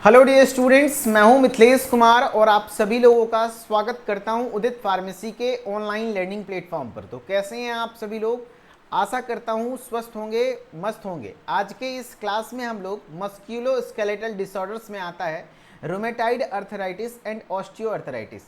Hello dear students, मैं हूं मिथिलेश कुमार और आप सभी लोगों का स्वागत करता हूं उदित फार्मेसी के ऑनलाइन लर्निंग प्लेटफॉर्म पर। तो कैसे हैं आप सभी लोग? आशा करता हूं स्वस्थ होंगे, मस्त होंगे। आज के इस क्लास में हम लोग मस्क्यूलोस्केलेटल डिसऑर्डर्स में आता है rheumatoid arthritis and osteoarthritis.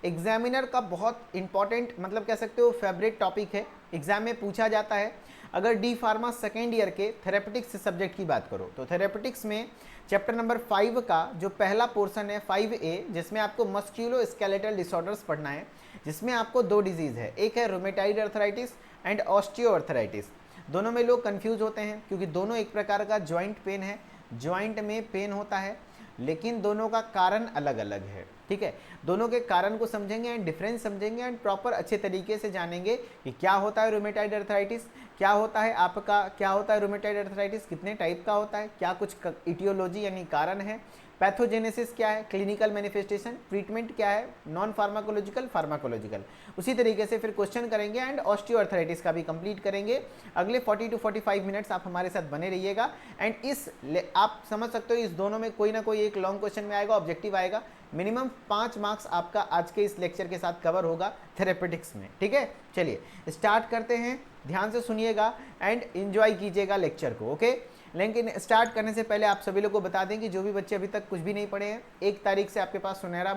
Examiner का बहुत इंपॉर्टेंट मतलब कह सकते हो फेवरेट टॉपिक है, एग्जाम में पूछा जाता है। अगर डी फार्मा सेकेंड ईयर के थेरेपेटिक्स सब्जेक्ट की बात करो तो थेरेपेटिक्स में चैप्टर नंबर 5 का जो पहला पोर्शन है 5A, जिसमें आपको मस्क्यूलोस्केलेटल डिसऑर्डर्स पढ़ना है, जिसमें आपको दो डिजीज़ है, एक है रूमेटाइड अर्थराइटिस एंड ऑस्टियोआर्थराइटिस। दोनों में लोग कंफ्यूज होते हैं क्योंकि दोनों एक प्रकार का जॉइंट पेन है, जॉइंट में पेन होता है, लेकिन दोनों का कारण अलग अलग है। ठीक है, दोनों के कारण को समझेंगे एंड डिफरेंस समझेंगे एंड प्रॉपर अच्छे तरीके से जानेंगे कि क्या होता है रूमेटाइड अर्थराइटिस, क्या होता है आपका, क्या होता है रूमेटाइड अर्थराइटिस, कितने टाइप का होता है, क्या कुछ इटियोलॉजी यानी कारण है, पैथोजेनेसिस क्या है, क्लिनिकल मैनिफेस्टेशन, ट्रीटमेंट क्या है, नॉन फार्माकोलॉजिकल, फार्माकोलॉजिकल। उसी तरीके से फिर क्वेश्चन करेंगे एंड ऑस्टियोआर्थराइटिस का भी कंप्लीट करेंगे। अगले 40 to 45 मिनट्स आप हमारे साथ बने रहिएगा एंड आप समझ सकते हो इस दोनों में कोई ना कोई एक लॉन्ग क्वेश्चन में आएगा, ऑब्जेक्टिव आएगा। मिनिमम 5 मार्क्स आपका आज के इस लेक्चर के साथ कवर होगा थेरेपेटिक्स में। ठीक है, चलिए स्टार्ट करते हैं, ध्यान से सुनिएगा एंड एंजॉय कीजिएगा लेक्चर को। ओके, लेकिन स्टार्ट करने से पहले आप सभी लोग को बता दें कि जो भी बच्चे अभी तक कुछ भी नहीं पढ़े हैं, 1 तारीख से आपके पास सुनहरा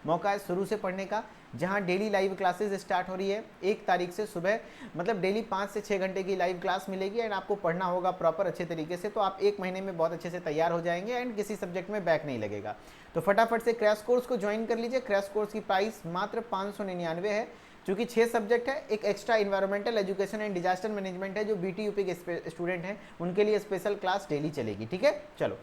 मौका है शुरू से पढ़ने का, जहां डेली लाइव क्लासेस स्टार्ट हो रही है। 1 तारीख से सुबह मतलब डेली 5 से 6 घंटे की लाइव क्लास मिलेगी एंड आपको पढ़ना होगा प्रॉपर अच्छे तरीके से। तो आप 1 महीने में बहुत अच्छे से तैयार हो जाएंगे एंड किसी सब्जेक्ट में बैक नहीं लगेगा। तो फटाफट से क्रैश कोर्स को ज्वाइन कर लीजिए। क्रैश कोर्स की प्राइस मात्र 599 है। चूंकि 6 सब्जेक्ट है, एक extra environmental education and disaster management है, जो BTUP के स्टूडेंट हैं उनके लिए स्पेशल क्लास डेली चलेगी। ठीक है, चलो।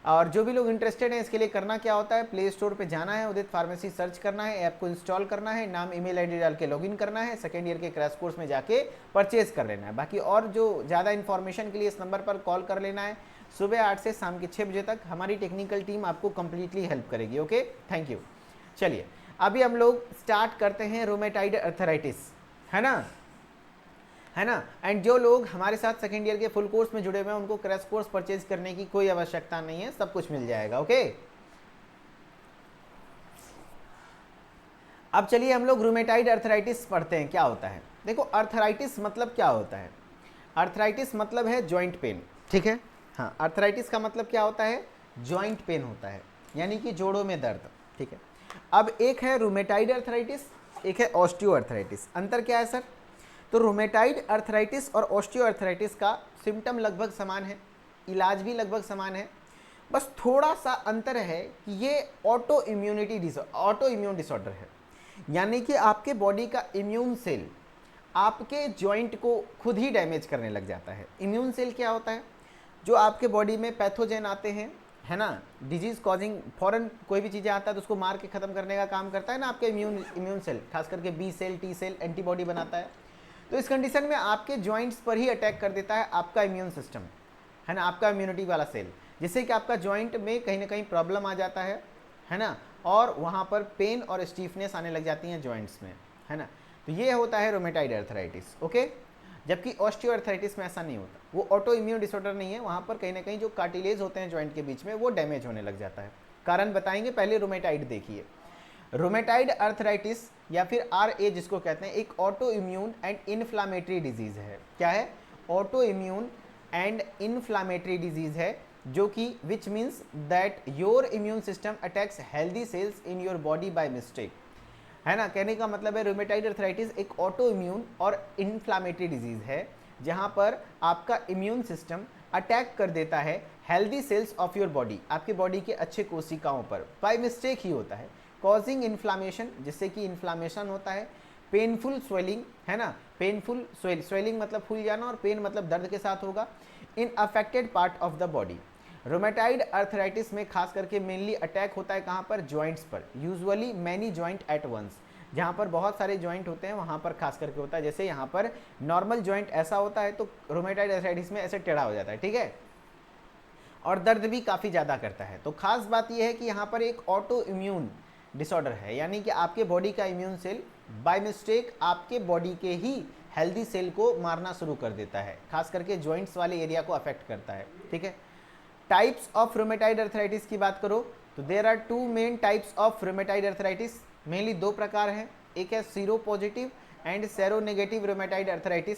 और जो भी लोग इंटरेस्टेड हैं इसके लिए करना क्या होता है, प्ले स्टोर पे जाना है, उदित फार्मेसी सर्च करना है, ऐप को इंस्टॉल करना है, नाम ईमेल आईडी डाल के लॉगिन करना है, सेकेंड ईयर के क्रैश कोर्स में जाके परचेज कर लेना है। बाकी और जो ज़्यादा इन्फॉर्मेशन के लिए इस नंबर पर कॉल कर लेना है। सुबह 8 से शाम के 6 बजे तक हमारी टेक्निकल टीम आपको कंप्लीटली हेल्प करेगी। Okay, thank you. चलिए अभी हम लोग स्टार्ट करते हैं रूमेटाइड अर्थराइटिस, है ना, है ना। एंड जो लोग हमारे साथ सेकेंड ईयर के फुल कोर्स में जुड़े हुए हैं उनको क्रैश कोर्स परचेज करने की कोई आवश्यकता नहीं है, सब कुछ मिल जाएगा। ओके, अब चलिए हम लोग रूमेटाइड अर्थराइटिस पढ़ते हैं। क्या होता है, देखो अर्थराइटिस मतलब क्या होता है। अर्थराइटिस मतलब है जॉइंट पेन। ठीक है, हाँ, अर्थराइटिस का मतलब क्या होता है, जॉइंट पेन होता है, यानी कि जोड़ों में दर्द। ठीक है, अब एक है रूमेटाइड अर्थराइटिस, एक है ऑस्टियोआर्थराइटिस। अंतर क्या है सर? तो रूमेटाइड अर्थराइटिस और ऑस्टियोआर्थराइटिस का सिम्टम लगभग समान है, इलाज भी लगभग समान है, बस थोड़ा सा अंतर है कि ये ऑटो इम्यून डिसऑर्डर है, यानी कि आपके बॉडी का इम्यून सेल आपके जॉइंट को खुद ही डैमेज करने लग जाता है। इम्यून सेल क्या होता है? जो आपके बॉडी में पैथोजेन आते हैं, है ना, डिजीज कॉजिंग फॉरन कोई भी चीज़ें आता है तो उसको मार के खत्म करने का काम करता है ना आपके इम्यून सेल, खास करके B cell, T cell antibody बनाता है। तो इस कंडीशन में आपके जॉइंट्स पर ही अटैक कर देता है आपका इम्यून सिस्टम, है ना, आपका इम्यूनिटी वाला सेल, जिससे कि आपका जॉइंट में कहीं ना कहीं प्रॉब्लम आ जाता है ना, और वहाँ पर पेन और स्टीफनेस आने लग जाती हैं जॉइंट्स में, है ना। तो ये होता है रूमेटाइड अर्थराइटिस। ओके, जबकि ऑस्टियोआर्थराइटिस में ऐसा नहीं होता, वो ऑटो इम्यून डिसऑर्डर नहीं है, वहाँ पर कहीं ना कहीं जो कार्टिलेज होते हैं जॉइंट के बीच में वो डैमेज होने लग जाता है। कारण बताएंगे, पहले रूमेटाइड देखिए। रूमेटाइड अर्थराइटिस या फिर RA जिसको कहते हैं, एक auto immune and inflammatory disease है। क्या है? Auto immune and inflammatory disease है, जो कि which means that your immune system attacks healthy cells in your body by mistake, है ना। कहने का मतलब है रूमेटाइड अर्थराइटिस एक ऑटो इम्यून और इन्फ्लामेटरी डिजीज है, जहां पर आपका इम्यून सिस्टम अटैक कर देता है healthy cells of your body, आपके बॉडी के अच्छे कोशिकाओं पर, बाय मिस्टेक ही होता है, कॉजिंग इन्फ्लामेशन, जिससे कि इन्फ्लामेशन होता है, पेनफुल स्वेलिंग, है ना, पेनफुल स्वेलिंग मतलब फूल जाना और पेन मतलब दर्द के साथ होगा, in affected part of the body. Rheumatoid arthritis में खास करके मेनली अटैक होता है कहाँ पर? जॉइंट्स पर, usually many joint at once, जहाँ पर बहुत सारे जॉइंट होते हैं वहाँ पर खास करके होता है। जैसे यहाँ पर नॉर्मल जॉइंट ऐसा होता है तो रोमेटाइड अर्थराइटिस में ऐसे टेढ़ा हो जाता है। ठीक है, और दर्द भी काफ़ी ज़्यादा करता है। तो खास बात यह है कि यहाँ पर एक ऑटो इम्यून डिसऑर्डर है, यानी कि आपके बॉडी का इम्यून सेल बाय मिस्टेक आपके बॉडी के ही हेल्दी सेल को मारना शुरू कर देता है, खास करके जॉइंट्स वाले एरिया को अफेक्ट करता है। ठीक है, टाइप्स ऑफ रूमेटाइड अर्थराइटिस की बात करो तो there are two main types of rheumatoid arthritis, mainly दो प्रकार हैं, एक है sero positive and sero negative rheumatoid arthritis,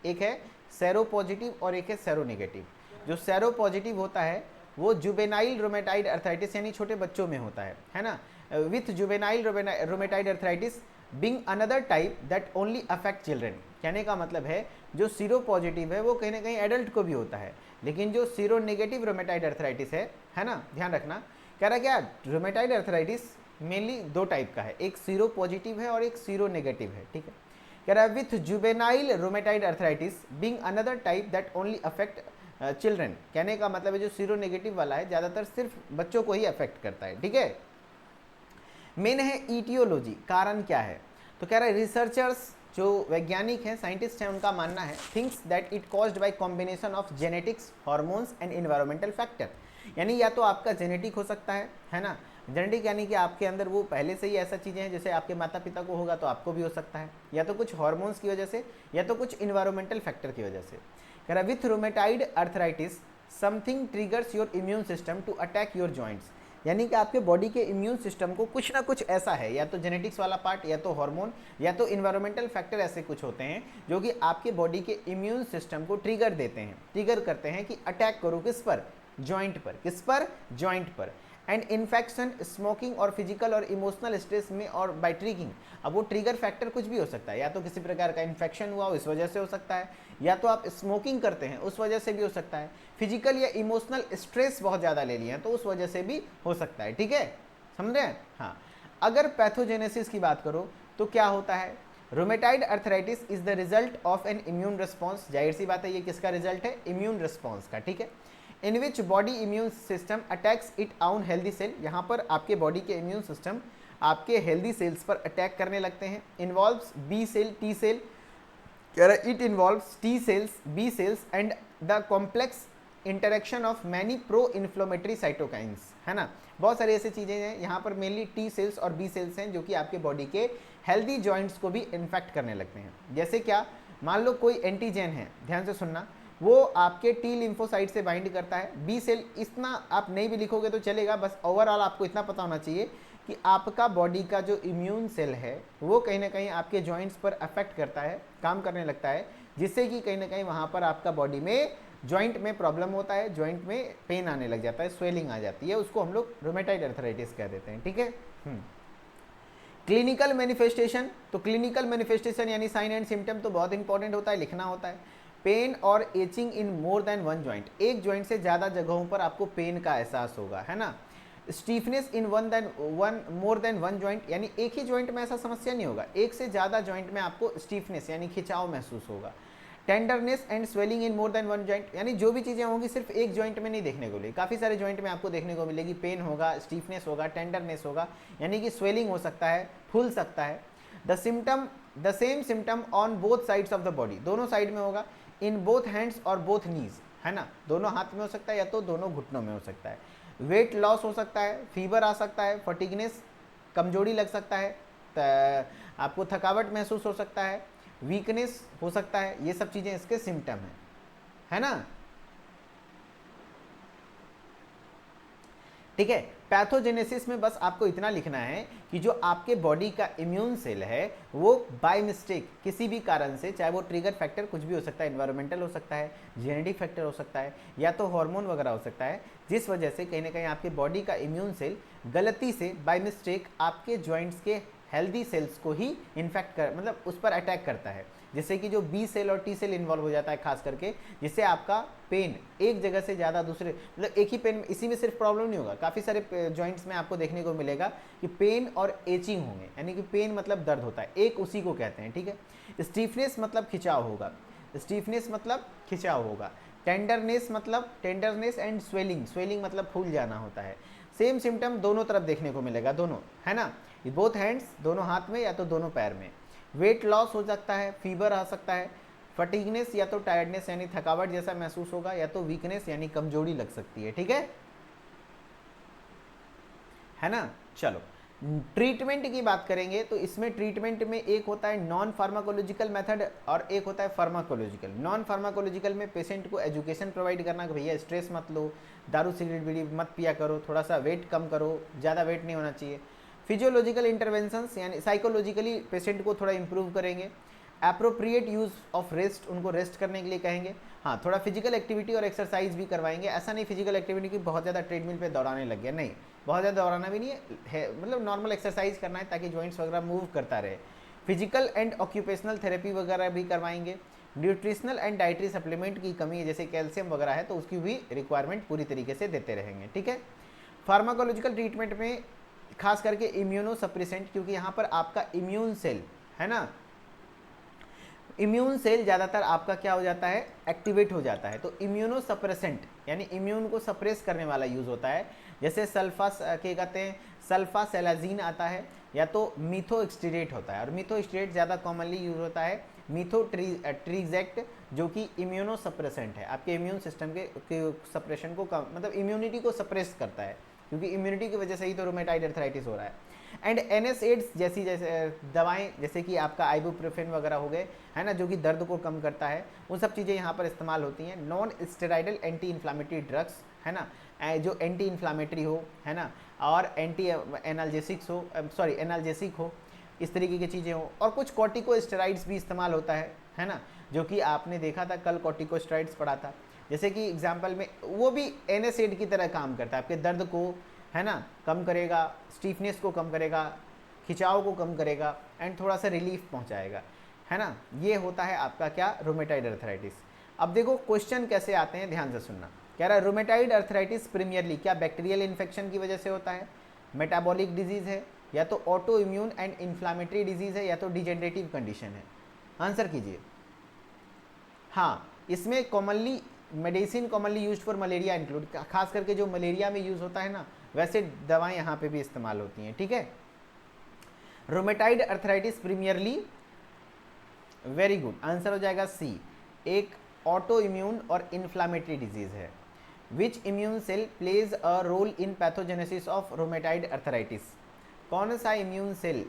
एक है सेरो पॉजिटिव और एक है सेरो नेगेटिव। जो सेरो पॉजिटिव होता है वो जुवेनाइल रूमेटाइड अर्थराइटिस यानी छोटे बच्चों में होता है ना, with juvenile rheumatoid arthritis being another type that only affect children. कहने का मतलब है जो सीरो पॉजिटिव है वो कहीं ना कहीं एडल्ट को भी होता है, लेकिन जो सीरो नेगेटिव रूमेटाइड अर्थराइटिस है ना, ध्यान रखना, कह रहा क्या रूमेटाइड अर्थराइटिस मेनली दो टाइप का है, एक सीरो पॉजिटिव है और एक सीरो नेगेटिव है, ठीक है। कह रहा है with juvenile rheumatoid arthritis being another type that only affect children. कहने का मतलब है जो सीरो नेगेटिव वाला है ज़्यादातर सिर्फ बच्चों को ही अफेक्ट करता है, ठीक है। मेन है ईटियोलॉजी, कारण क्या है, तो कह रहा है रिसर्चर्स जो वैज्ञानिक हैं, साइंटिस्ट हैं, उनका मानना है things that it caused by combination of genetics, hormones and environmental factor. यानी या तो आपका जेनेटिक हो सकता है ना, जेनेटिक यानी कि आपके अंदर वो पहले से ही ऐसा चीज़ें हैं, जैसे आपके माता पिता को होगा तो आपको भी हो सकता है, या तो कुछ हार्मोन्स की वजह से या तो कुछ इन्वायरमेंटल फैक्टर की वजह से। कह रहा with rheumatoid arthritis something triggers your immune system to attack your joints. यानी कि आपके बॉडी के इम्यून सिस्टम को कुछ ना कुछ ऐसा है, या तो जेनेटिक्स वाला पार्ट, या तो हार्मोन, या तो इन्वायरमेंटल फैक्टर ऐसे कुछ होते हैं जो कि आपके बॉडी के इम्यून सिस्टम को ट्रिगर देते हैं, ट्रिगर करते हैं कि अटैक करो किस पर, जॉइंट पर, किस पर, जॉइंट पर। एंड इन्फेक्शन, स्मोकिंग और फिजिकल और इमोशनल स्ट्रेस में और बाय ट्रिगिंग। अब वो ट्रिगर फैक्टर कुछ भी हो सकता है, या तो किसी प्रकार का इन्फेक्शन हुआ हो इस वजह से हो सकता है, या तो आप स्मोकिंग करते हैं उस वजह से भी हो सकता है, फिजिकल या इमोशनल स्ट्रेस बहुत ज़्यादा ले लिया तो उस वजह से भी हो सकता है, ठीक है, समझ रहे हैं। हाँ, अगर पैथोजेनेसिस की बात करो तो क्या होता है, rheumatoid arthritis is the result of N immune response. जाहिर सी बात है ये किसका रिजल्ट है, इम्यून रिस्पॉन्स का, ठीक है। In which body immune system attacks it own healthy cell. यहाँ पर आपके बॉडी के इम्यून सिस्टम आपके हेल्दी सेल्स पर अटैक करने लगते हैं। Involves B cell, T cell, कह रहा है it involves T cells, B cells and the complex interaction of many pro inflammatory cytokines, है ना। बहुत सारी ऐसी चीज़ें हैं, यहाँ पर मेनली टी सेल्स और बी सेल्स हैं जो कि आपके बॉडी के हेल्दी जॉइंट्स को भी इन्फेक्ट करने लगते हैं। जैसे क्या, मान लो कोई एंटीजन है, ध्यान से सुनना, वो आपके टी लिम्फोसाइट से बाइंड करता है। बी सेल, इतना आप नहीं भी लिखोगे तो चलेगा, बस ओवरऑल आपको इतना पता होना चाहिए कि आपका बॉडी का जो इम्यून सेल है वो कहीं ना कहीं आपके जॉइंट्स पर अफेक्ट करता है, काम करने लगता है, जिससे कि कहीं ना कहीं वहाँ पर आपका बॉडी में जॉइंट में प्रॉब्लम होता है, जॉइंट में पेन आने लग जाता है, स्वेलिंग आ जाती है, उसको हम लोग रूमेटाइड अर्थराइटिस कह देते हैं, ठीक है। क्लिनिकल मैनिफेस्टेशन, तो क्लिनिकल मैनिफेस्टेशन यानी साइन एंड सिम्टम तो बहुत इंपॉर्टेंट होता है, लिखना होता है। पेन और एचिंग इन मोर देन वन जॉइंट, एक जॉइंट से ज़्यादा जगहों पर आपको पेन का एहसास होगा, है ना। स्टीफनेस इन मोर देन वन जॉइंट, यानी एक ही जॉइंट में ऐसा समस्या नहीं होगा, एक से ज़्यादा जॉइंट में आपको स्टीफनेस यानी खिंचाव महसूस होगा। Tenderness and swelling in more than one joint, यानी जो भी चीज़ें होंगी सिर्फ एक जॉइंट में नहीं देखने को मिलेगी, काफ़ी सारे जॉइंट में आपको देखने को मिलेगी, पेन होगा, स्टीफनेस होगा, टेंडरनेस होगा, यानी कि स्वेलिंग हो सकता है, फूल सकता है। The same symptom on both sides of the body, दोनों साइड में होगा। इन बोथ हैंड्स और बोथ नीज, है ना, दोनों हाथ में हो सकता है या तो दोनों घुटनों में हो सकता है। वेट लॉस हो सकता है, फीवर आ सकता है, फटीगनेस, कमजोरी लग सकता है, आपको थकावट महसूस हो सकता है, वीकनेस हो सकता है, ये सब चीज़ें इसके सिम्टम हैं, है ना, ठीक है। पैथोजेनेसिस में बस आपको इतना लिखना है कि जो आपके बॉडी का इम्यून सेल है वो बाय मिस्टेक किसी भी कारण से, चाहे वो ट्रिगर फैक्टर कुछ भी हो सकता है, एनवायरमेंटल हो सकता है, जेनेटिक फैक्टर हो सकता है, या तो हार्मोन वगैरह हो सकता है, जिस वजह से कहीं ना कहीं आपके बॉडी का इम्यून सेल गलती से बाय मिस्टेक आपके जॉइंट्स के हेल्दी सेल्स को ही इन्फेक्ट कर, मतलब उस पर अटैक करता है, जिससे कि जो बी सेल और टी सेल इन्वॉल्व हो जाता है खास करके, जिससे आपका पेन एक जगह से ज़्यादा दूसरे, मतलब एक ही पेन, इसी में सिर्फ प्रॉब्लम नहीं होगा, काफ़ी सारे जॉइंट्स में आपको देखने को मिलेगा कि पेन और एचिंग होंगे, यानी कि पेन मतलब दर्द होता है, एक उसी को कहते हैं, ठीक है। स्टीफनेस मतलब खिंचाव होगा, स्टीफनेस मतलब खिंचाव होगा। टेंडरनेस मतलब टेंडरनेस एंड स्वेलिंग, स्वेलिंग मतलब फूल जाना होता है। सेम सिम्टम दोनों तरफ देखने को मिलेगा, दोनों, है ना, बोथ हैंड्स, दोनों हाथ में या तो दोनों पैर में। वेट लॉस हो सकता है, फीवर आ सकता है, फटीगनेस या तो टायर्डनेस यानी थकावट जैसा महसूस होगा, या तो वीकनेस यानी कमजोरी लग सकती है, ठीक है ना। चलो ट्रीटमेंट की बात करेंगे तो इसमें ट्रीटमेंट में एक होता है नॉन फार्माकोलॉजिकल मेथड और एक होता है फार्माकोलॉजिकल। नॉन फार्माकोलॉजिकल में पेशेंट को एजुकेशन प्रोवाइड करना कि भैया स्ट्रेस मत लो, दारू सिगरेट बीड़ी मत पिया करो, थोड़ा सा वेट कम करो, ज़्यादा वेट नहीं होना चाहिए। फिजियोलॉजिकल इंटरवेंशंस यानी साइकोलॉजिकली पेशेंट को थोड़ा इंप्रूव करेंगे। अप्रोप्रिएट यूज़ ऑफ रेस्ट, उनको रेस्ट करने के लिए कहेंगे। हाँ, थोड़ा फिजिकल एक्टिविटी और एक्सरसाइज भी करवाएंगे। ऐसा नहीं फिजिकल एक्टिविटी की बहुत ज़्यादा ट्रेडमिल पे दौड़ाने लग गया, नहीं, बहुत ज़्यादा दौड़ाना भी नहीं है, मतलब नॉर्मल एक्सरसाइज करना है ताकि जॉइंट्स वगैरह मूव करता रहे। फिजिकल एंड ऑक्यूपेशनल थेरेपी वगैरह भी करवाएंगे। न्यूट्रिशनल एंड डाइटरी सप्लीमेंट की कमी है जैसे कैल्शियम वगैरह है तो उसकी भी रिक्वायरमेंट पूरी तरीके से देते रहेंगे, ठीक है। फार्माकोलॉजिकल ट्रीटमेंट में खास करके इम्यूनो सप्रेसेंट, क्योंकि यहाँ पर आपका इम्यून सेल है ना, इम्यून सेल ज़्यादातर आपका क्या हो जाता है, एक्टिवेट हो जाता है। तो इम्यूनो सप्रेसेंट यानी इम्यून को सप्रेस करने वाला यूज़ होता है। जैसे सल्फा क्या कहते हैं, सल्फासेलाजीन आता है या तो मीथोएक्सटीरेट होता है, और मीथोएक्सटीरेट ज़्यादा कॉमनली यूज होता है। मीथोट्रीजेक्ट जो कि इम्यूनो सप्रेसेंट है, आपके इम्यून सिस्टम के सप्रेशन को मतलब इम्यूनिटी को सप्रेस करता है, क्योंकि इम्यूनिटी की वजह से ही तो रूमेटाइड अर्थराइटिस हो रहा है। एंड NSAIDs जैसी जैसे दवाएं जैसे कि आपका आइबुप्रोफेन वगैरह हो गए है ना, जो कि दर्द को कम करता है, वो सब चीज़ें यहाँ पर इस्तेमाल होती हैं। Non steroidal anti inflammatory drugs है ना, जो एंटी इन्फ्लामेटरी हो है ना, और एंटी एनाल्जेसिक्स हो, सॉरी एनाल्जेसिक हो, इस तरीके की चीज़ें हो। और कुछ कॉर्टिकोस्टेरॉइड्स भी इस्तेमाल होता है ना, जो कि आपने देखा था कल कॉर्टिकोस्टेरॉइड्स पढ़ा था। जैसे कि एग्जाम्पल में वो भी NSAID की तरह काम करता है, आपके दर्द को है ना कम करेगा, स्टीफनेस को कम करेगा, खिंचाव को कम करेगा एंड थोड़ा सा रिलीफ पहुंचाएगा, है ना। ये होता है आपका क्या, रूमेटाइड अर्थराइटिस। अब देखो क्वेश्चन कैसे आते हैं, ध्यान से सुनना। कह रहा है रूमेटाइड अर्थराइटिस प्रीमियरली क्या बैक्टीरियल इन्फेक्शन की वजह से होता है, मेटाबॉलिक डिजीज़ है, या तो auto immune and inflammatory disease है, या तो डिजेनरेटिव कंडीशन है। आंसर कीजिए। हाँ, इसमें commonly medicine commonly use for malaria include, खास करके जो मलेरिया में यूज़ होता है ना, वैसे दवाएं यहाँ पे भी इस्तेमाल होती हैं, ठीक है। Rheumatoid arthritis primarily, very good, answer हो जाएगा सी, एक ऑटो इम्यून और इन्फ्लामेटरी डिजीज है। Which immune cell plays a role in pathogenesis of rheumatoid arthritis, कौन सा इम्यून सेल,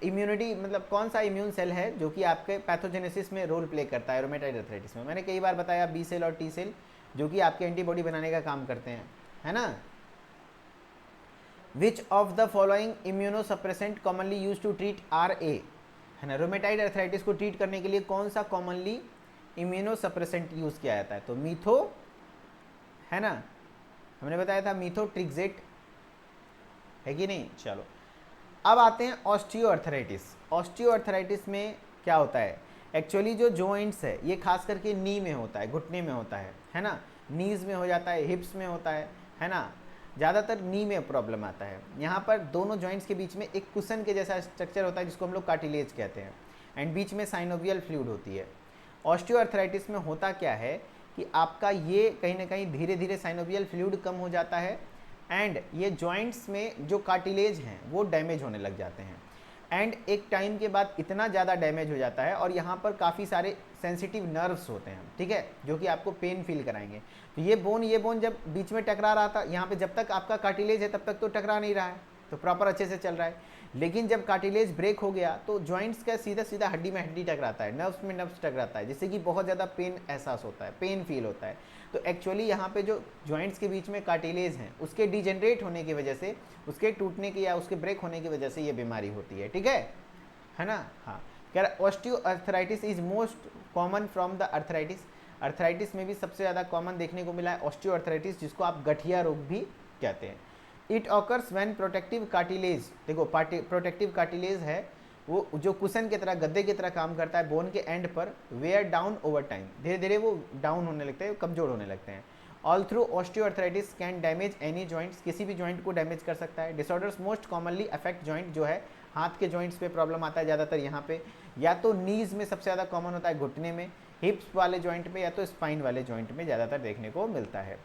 इम्यूनिटी मतलब कौन सा इम्यून सेल है जो कि आपके पैथोजेनेसिस में रोल प्ले करता है रोमेटाइड अर्थराइटिस में। मैंने कई बार बताया बी सेल और टी सेल जो कि आपके एंटीबॉडी बनाने का काम करते हैं, है ना। Which of the following immunosuppressant commonly use to treat RA, है ना, रोमेटाइड अर्थराइटिस को ट्रीट करने के लिए कौन सा कॉमनली इम्यूनोसप्रेसेंट यूज किया जाता है। तो मीथो, है ना, हमने बताया था मीथोट्रिक्सेट, है कि नहीं। चलो अब आते हैं ऑस्टियोआर्थराइटिस। ऑस्टियोआर्थराइटिस में क्या होता है, एक्चुअली जो जॉइंट्स है ये खास करके नी में होता है, घुटने में होता है ना, नीज में हो जाता है, हिप्स में होता है ना, ज़्यादातर नी में प्रॉब्लम आता है। यहाँ पर दोनों जॉइंट्स के बीच में एक कुशन के जैसा स्ट्रक्चर होता है जिसको हम लोग कार्टिलेज कहते हैं, एंड बीच में साइनोवियल फ्लूइड होती है। ऑस्टियोआर्थराइटिस में होता क्या है कि आपका ये कहीं ना कहीं धीरे धीरे साइनोवियल फ्लूइड कम हो जाता है, एंड ये जॉइंट्स में जो कार्टिलेज हैं वो डैमेज होने लग जाते हैं, एंड एक टाइम के बाद इतना ज़्यादा डैमेज हो जाता है, और यहाँ पर काफ़ी सारे सेंसिटिव नर्व्स होते हैं, ठीक है, जो कि आपको पेन फील कराएंगे। तो ये बोन जब बीच में टकरा रहा था, यहाँ पे जब तक आपका कार्टिलेज है तब तक तो टकरा नहीं रहा है, तो प्रॉपर अच्छे से चल रहा है। लेकिन जब कार्टिलेज ब्रेक हो गया तो जॉइंट्स का सीधा सीधा हड्डी में हड्डी टकराता है, नर्व्स में नर्व्स टकराता है, जिससे कि बहुत ज़्यादा पेन एहसास होता है, पेन फील होता है। तो एक्चुअली यहाँ पे जो जॉइंट्स के बीच में कार्टिलेज हैं उसके डिजेनरेट होने की वजह से, उसके टूटने की या उसके ब्रेक होने की वजह से ये बीमारी होती है, ठीक है ना। हाँ, कह रहा osteoarthritis is most common from the arthritis. Arthritis में भी सबसे ज़्यादा कॉमन देखने को मिला है ऑस्टियोआर्थराइटिस, जिसको आप गठिया रोग भी कहते हैं। It occurs when protective cartilage, देखो प्रोटेक्टिव कार्टिलेज है वो जो कुशन की तरह, गद्दे की तरह काम करता है बोन के एंड पर, वेयर डाउन ओवर टाइम, धीरे धीरे वो डाउन होने लगते हैं, कमजोर होने लगते हैं। All through osteoarthritis can damage any joints, किसी भी जॉइंट को डैमेज कर सकता है। Disorders most commonly affect joint, जो है हाथ के जॉइंट्स पे प्रॉब्लम आता है ज़्यादातर यहाँ पे, या तो नीज में सबसे ज़्यादा कॉमन होता है, घुटने में, हिप्स वाले जॉइंट में, या तो स्पाइन वाले जॉइंट में ज़्यादातर देखने को मिलता है।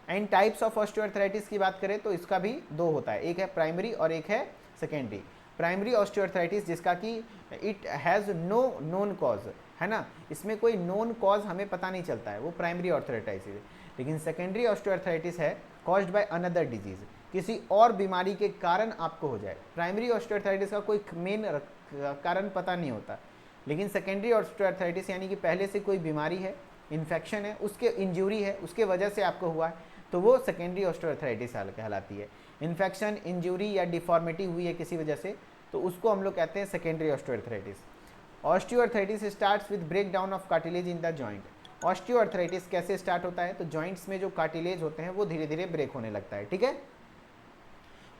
एंड टाइप्स ऑफ ऑस्टियोआर्थराइटिस की बात करें तो इसका भी दो होता है, एक है प्राइमरी और एक है सेकेंडरी। प्राइमरी ऑस्टियोआर्थराइटिस जिसका कि it has no known cause, है ना, इसमें कोई नोन कॉज हमें पता नहीं चलता है, वो प्राइमरी ऑर्थराइटिस है। लेकिन सेकेंडरी ऑस्टियोआर्थराइटिस है कॉज्ड बाय अनदर डिजीज, किसी और बीमारी के कारण आपको हो जाए। प्राइमरी ऑस्टियोआर्थराइटिस का कोई मेन कारण पता नहीं होता, लेकिन सेकेंडरी ऑस्टियोआर्थराइटिस यानी कि पहले से कोई बीमारी है, इन्फेक्शन है, उसके इंजरी है, उसके वजह से आपको हुआ है, तो वो सेकेंडरी ऑस्टियोआर्थराइटिस कहलाती है। इन्फेक्शन, इंजरी या डिफॉर्मिटी हुई है किसी वजह से, तो उसको हम लोग कहते हैं secondary osteoarthritis. Osteoarthritis starts with break down of cartilage in the joint. Osteoarthritis कैसे स्टार्ट होता है, तो जॉइंट्स में जो कार्टिलेज होते हैं वो धीरे धीरे ब्रेक होने लगता है, ठीक है,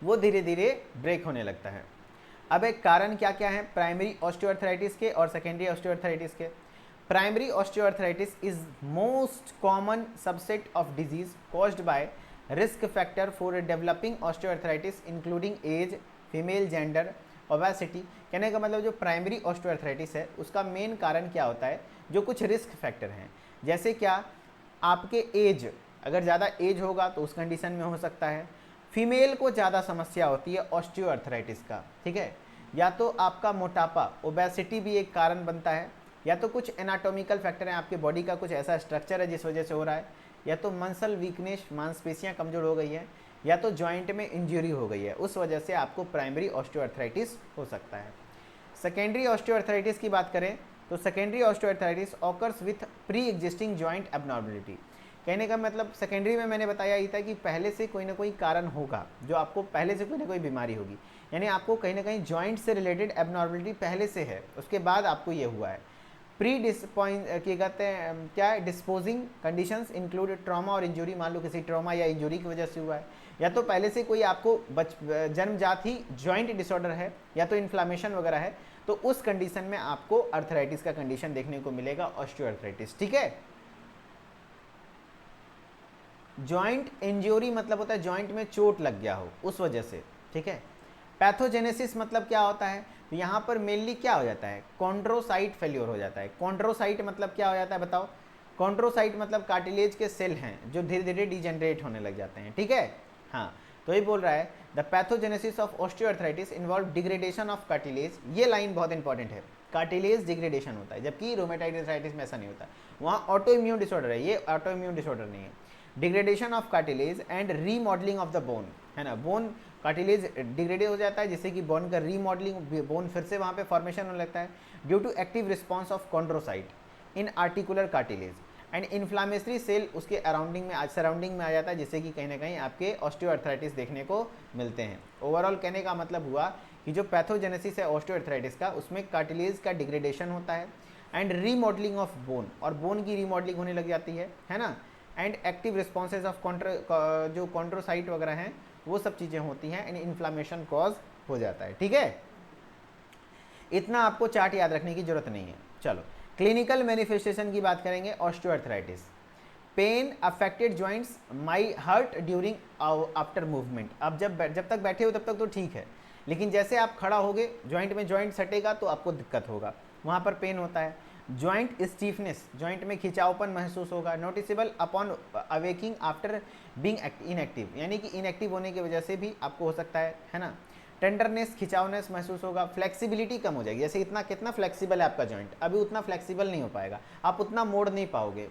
वो धीरे धीरे ब्रेक होने लगता है। अब एक कारण क्या क्या है प्राइमरी ऑस्टियोआर्थराइटिस के और सेकेंडरी ऑस्टियोआर्थराइटिस के। Primary osteoarthritis is most common subset of disease caused by risk factor for developing osteoarthritis including age, female gender, obesity. कहने का मतलब जो प्राइमरी ऑस्टियोआर्थराइटिस है उसका मेन कारण क्या होता है, जो कुछ रिस्क फैक्टर हैं, जैसे क्या, आपके एज, अगर ज़्यादा एज होगा तो उस कंडीशन में हो सकता है। फीमेल को ज़्यादा समस्या होती है ऑस्टियोआर्थराइटिस का, ठीक है, या तो आपका मोटापा, ओबेसिटी भी एक कारण बनता है, या तो कुछ एनाटॉमिकल फैक्टर है, आपके बॉडी का कुछ ऐसा स्ट्रक्चर है जिस वजह से हो रहा है, या तो मसल वीकनेस, मांसपेशियां कमजोर हो गई है, या तो जॉइंट में इंजरी हो गई है, उस वजह से आपको प्राइमरी ऑस्टियोआर्थराइटिस हो सकता है। सेकेंडरी ऑस्टियोआर्थराइटिस की बात करें तो secondary osteoarthritis occurs with pre existing joint abnormality. कहने का मतलब सेकेंडरी में मैंने बताया ही था कि पहले से कोई ना कोई कारण होगा, जो आपको पहले से कोई ना कोई बीमारी होगी, यानी आपको कहीं ना कहीं जॉइंट से रिलेटेड एबनॉर्मलिटी पहले से है, उसके बाद आपको ये हुआ है। प्री डिस्पॉइंट क्या कहते हैं, क्या है, डिस्पोजिंग कंडीशंस इंक्लूड ट्रॉमा और इंजरी। मान लो किसी ट्रॉमा या इंजरी की वजह से हुआ है, या तो पहले से कोई आपको जन्मजात ही जॉइंट डिसऑर्डर है, या तो इन्फ्लामेशन वगैरह है, तो उस कंडीशन में आपको अर्थराइटिस का कंडीशन देखने को मिलेगा, ऑस्टियोआर्थराइटिस, ठीक है। जॉइंट इंजरी मतलब होता है जॉइंट में चोट लग गया हो उस वजह से, ठीक है। पैथोजेनेसिस मतलब क्या होता है, तो यहाँ पर मेनली क्या हो जाता है, कॉन्ड्रोसाइट फेल्योर हो जाता है। कॉन्ड्रोसाइट मतलब क्या हो जाता है बताओ, कॉन्ड्रोसाइट मतलब कार्टिलेज के सेल हैं जो धीरे धीरे डिजेनरेट होने लग जाते हैं, ठीक है। हाँ, तो ये बोल रहा है the pathogenesis of osteoarthritis involve degradation of cartilage. ये लाइन बहुत इंपॉर्टेंट है, कार्टिलेज डिग्रेडेशन होता है, जबकि रोमेटाइड आर्थराइटिस में ऐसा नहीं होता, वहाँ ऑटो इम्यून डिसऑर्डर है, ये ऑटो इम्यून डिसऑर्डर नहीं है। Degradation of cartilage and remodelling of the bone, है ना, बोन कार्टिलेज डिग्रेड हो जाता है जिससे कि बोन का रीमॉडलिंग, बोन फिर से वहाँ पे फॉर्मेशन होने लगता है due to active response of chondrocyte in articular cartilage and inflammatory cell उसके अराउंडिंग में सराउंडिंग में आ जाता है, जिससे कि कहीं ना कहीं आपके ऑस्टियोआर्थराइटिस देखने को मिलते हैं। ओवरऑल कहने का मतलब हुआ कि जो पैथोजेनेसिस है ऑस्टियोआर्थराइटिस का, उसमें कार्टिलेज का डिग्रेडेशन होता है एंड रीमॉडलिंग ऑफ बोन, और बोन की रीमॉडलिंग होने लग जाती है ना, एंड एक्टिव रिस्पॉन्सेज ऑफ जो कॉन्ड्रोसाइट वगैरह हैं वो सब चीज़ें होती हैं एंड इन्फ्लामेशन कॉज हो जाता है, ठीक है। इतना आपको चार्ट याद रखने की जरूरत नहीं है। चलो क्लिनिकल मैनिफेस्टेशन की बात करेंगे। Osteoarthritis, pain affected joints may hurt during after movement. अब जब तक बैठे हो तब तक तो ठीक है, लेकिन जैसे आप खड़ा होगे जॉइंट में जॉइंट सटेगा तो आपको दिक्कत होगा, वहाँ पर पेन होता है। जॉइंट स्टीफनेस, जॉइंट में खिंचावपन महसूस होगा, noticeable upon awaking after being inactive, यानी कि इनएक्टिव होने की वजह से भी आपको हो सकता है ना। टेंडरनेस, खिंचावनेस महसूस होगा। फ्लेक्सिबिलिटी कम हो जाएगी, जैसे इतना कितना फ्लेक्सिबल है आपका जॉइंट, अभी उतना फ्लेक्सिबल नहीं हो पाएगा, आप उतना मोड़ नहीं पाओगे।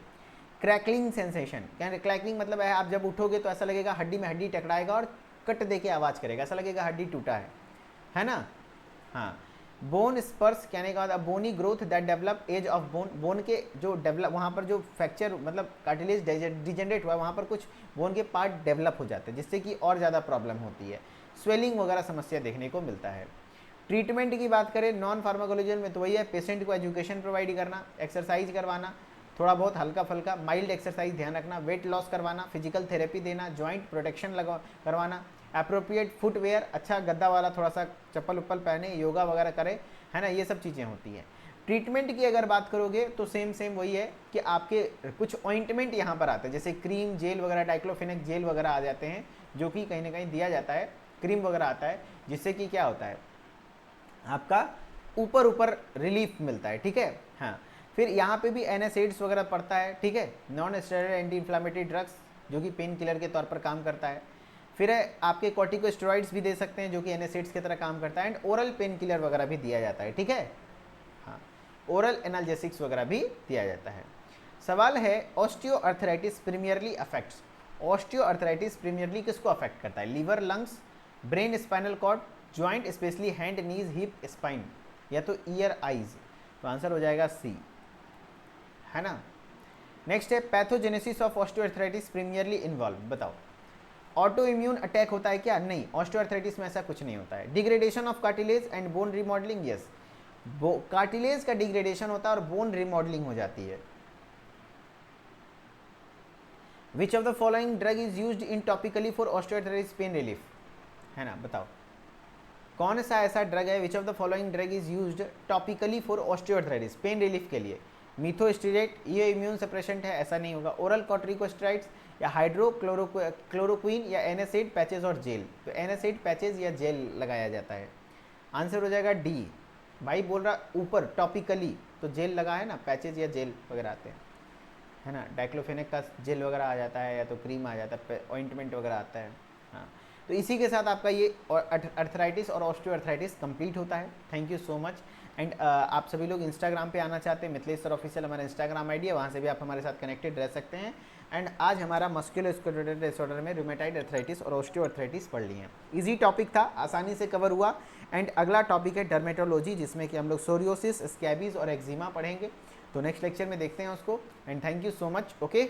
क्रैकलिंग सेंसेशन, क्या क्रैकलिंग मतलब है, आप जब उठोगे तो ऐसा लगेगा हड्डी में हड्डी टकराएगा और कट दे के आवाज़ करेगा, ऐसा लगेगा हड्डी टूटा है ना। हाँ, बोन स्पर्स, कहने का मतलब bony growth that develop edge of bone, bone के जो डेवलप, वहाँ पर जो फ्रैक्चर मतलब कार्टिलेज डिजेनरेट हुआ है, वहाँ पर कुछ बोन के पार्ट डेवलप हो जाते हैं, जिससे कि और ज़्यादा प्रॉब्लम होती है। स्वेलिंग वगैरह समस्या देखने को मिलता है। ट्रीटमेंट की बात करें नॉन फार्माकोलॉजिकल में तो वही है, पेशेंट को एजुकेशन प्रोवाइड करना, एक्सरसाइज करवाना, थोड़ा बहुत हल्का फुल्का माइल्ड एक्सरसाइज ध्यान रखना, वेट लॉस करवाना, फिजिकल थेरेपी देना, जॉइंट प्रोटेक्शन करवाना, अप्रोप्रिएट फुटवेयर, अच्छा गद्दा वाला थोड़ा सा चप्पल उप्पल पहने, योगा वगैरह करे, है ना, ये सब चीज़ें होती हैं। ट्रीटमेंट की अगर बात करोगे तो सेम वही है कि आपके कुछ ऑइंटमेंट यहाँ पर आते हैं, जैसे क्रीम, जेल वगैरह, डाइक्लोफेनेक जेल वगैरह आ जाते हैं, जो कि कहीं ना कहीं दिया जाता है, क्रीम वगैरह आता है, जिससे कि क्या होता है आपका ऊपर रिलीफ मिलता है, ठीक है। हाँ, फिर यहाँ पे भी एनासिड्स वगैरह पड़ता है, ठीक है, non steroid anti inflammatory drugs जो कि पेन किलर के तौर पर काम करता है। फिर आपके कॉर्टिकोस्टेरॉइड्स भी दे सकते हैं जो कि एनासिड्स की तरह काम करता है, एंड ओरल पेन किलर वगैरह भी दिया जाता है, ठीक है। हाँ, ओरल एनाल्जेसिक्स वगैरह भी दिया जाता है। सवाल है osteoarthritis primarily affects, osteoarthritis primarily किसको अफेक्ट करता है? Liver, lungs, brain, spinal cord, joint specially hand, knees, hip, spine, या तो ईयर, आइज। तो आंसर हो जाएगा सी, है ना। नेक्स्ट है pathogenesis of osteoarthritis primarily involve, बताओ। ऑटो इम्यून अटैक होता है क्या? नहीं, ऑस्टियोआर्थराइटिस में ऐसा कुछ नहीं होता है। Degradation of cartilage and bone remodelling, yes, cartilage का डिग्रेडेशन होता है और बोन रिमॉडलिंग हो जाती है। विच of the following drug is used in topically for osteoarthritis pain relief, है ना, बताओ कौन सा ऐसा ड्रग है? विच of the following drug is used topically for osteoarthritis pain relief के लिए? मीथोस्टेरेट, ये इम्यून सप्रेशेंट है, ऐसा नहीं होगा। ओरल कॉर्टिकोस्टेरॉइड्स या हाइड्रोक्लोरोक्विन या एनासिड पैचेज और जेल? तो एनासिड पैचेज या जेल लगाया जाता है। आंसर हो जाएगा डी। भाई बोल रहा ऊपर टॉपिकली, तो जेल लगा है ना, पैचेज या जेल वगैरह आते हैं, है ना। डाइक्लोफेनेक का जेल वगैरह आ जाता है या तो क्रीम आ जाता है, ऑइंटमेंट वगैरह आता है। हाँ, तो इसी के साथ आपका ये अर्थराइटिस और ऑस्टियोआर्थराइटिस कंप्लीट होता है। Thank you so much. And आप सभी लोग इंस्टाग्राम पे आना चाहते हैं, मिथिलेश सर ऑफिशियल हमारा इंस्टाग्राम आईडी है, वहाँ से भी आप हमारे साथ कनेक्टेड रह सकते हैं। एंड आज हमारा मस्कुलोस्केलेटल डिसऑर्डर में रूमेटाइड अर्थराइटिस और ऑस्टियोआर्थराइटिस पढ़ लिए हैं। इजी टॉपिक था, आसानी से कवर हुआ। एंड अगला टॉपिक है डर्मेटोलॉजी, जिसमें कि हम लोग सोरियोसिस, स्कैबीज और एक्जिमा पढ़ेंगे। तो नेक्स्ट लेक्चर में देखते हैं उसको। And thank you so much. Okay.